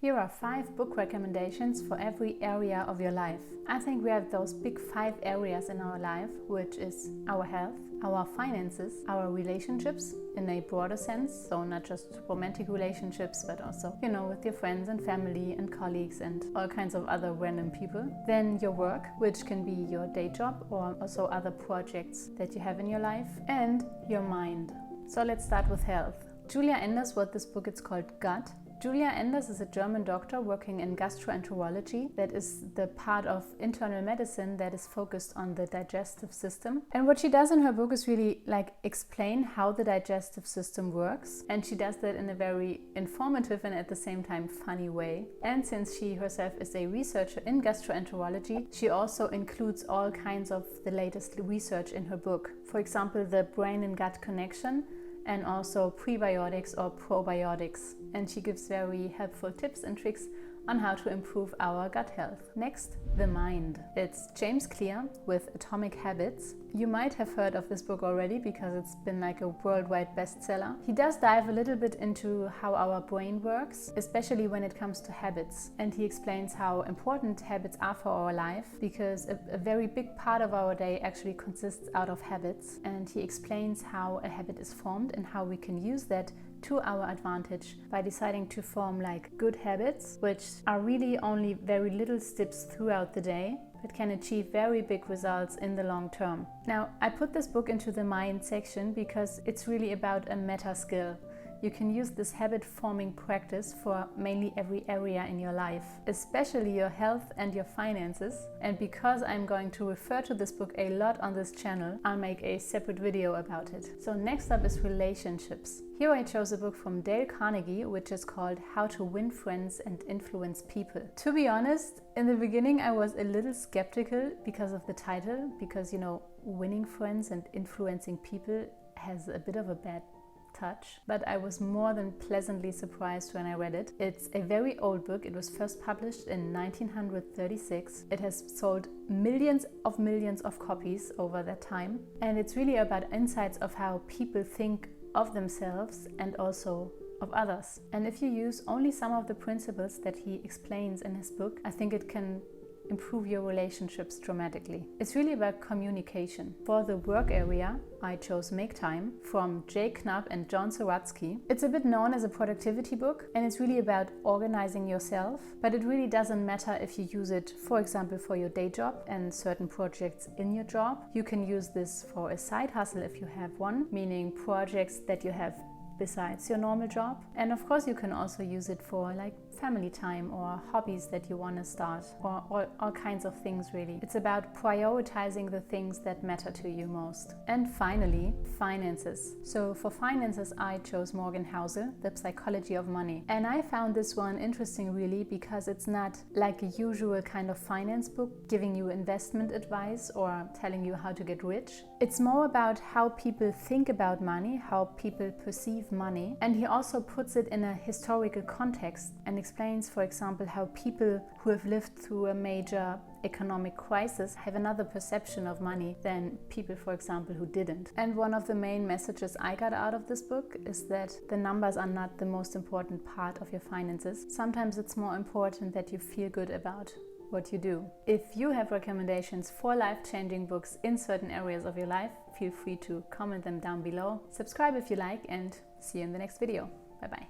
Here are 5 book recommendations for every area of your life. I think we have those big 5 areas in our life, which is our health, our finances, our relationships in a broader sense, so not just romantic relationships, but also, with your friends and family and colleagues and all kinds of other random people. Then your work, which can be your day job or also other projects that you have in your life, and your mind. So let's start with health. Julia Enders wrote this book, it's called Gut. Julia Enders is a German doctor working in gastroenterology, that is the part of internal medicine that is focused on the digestive system. And what she does in her book is really explain how the digestive system works. And she does that in a very informative and at the same time funny way. And since she herself is a researcher in gastroenterology, she also includes all kinds of the latest research in her book. For example, the brain and gut connection, and also prebiotics or probiotics. And she gives very helpful tips and tricks on how to improve our gut health. Next, the mind. It's James Clear with Atomic Habits. You might have heard of this book already because it's been a worldwide bestseller. He does dive a little bit into how our brain works, especially when it comes to habits. And he explains how important habits are for our life, because a very big part of our day actually consists out of habits. And he explains how a habit is formed and how we can use that to our advantage by deciding to form good habits, which are really only very little steps throughout the day, but can achieve very big results in the long term. Now, I put this book into the mind section because it's really about a meta skill. You can use this habit-forming practice for mainly every area in your life, especially your health and your finances. And because I'm going to refer to this book a lot on this channel, I'll make a separate video about it. So next up is relationships. Here I chose a book from Dale Carnegie, which is called How to Win Friends and Influence People. To be honest, in the beginning I was a little skeptical because of the title, because winning friends and influencing people has a bit of a bad touch, but I was more than pleasantly surprised when I read it. It's a very old book. It was first published in 1936. It has sold millions of copies over that time, and it's really about insights of how people think of themselves and also of others. And if you use only some of the principles that he explains in his book, I think it can improve your relationships dramatically. It's really about communication. For the work area, I chose Make Time from Jay Knapp and John Saratsky. It's a bit known as a productivity book, and it's really about organizing yourself, but it really doesn't matter if you use it, for example, for your day job and certain projects in your job. You can use this for a side hustle if you have one, meaning projects that you have besides your normal job. And of course you can also use it for family time or hobbies that you want to start, or all kinds of things really. It's about prioritizing the things that matter to you most. And finally, finances. So for finances I chose Morgan Housel, The Psychology of Money. And I found this one interesting really because it's not like a usual kind of finance book giving you investment advice or telling you how to get rich. It's more about how people think about money, how people perceive money, and he also puts it in a historical context and explains, for example, how people who have lived through a major economic crisis have another perception of money than people, for example, who didn't. And one of the main messages I got out of this book is that the numbers are not the most important part of your finances. Sometimes it's more important that you feel good about what you do. If you have recommendations for life-changing books in certain areas of your life, feel free to comment them down below. Subscribe if you like, and see you in the next video. Bye bye.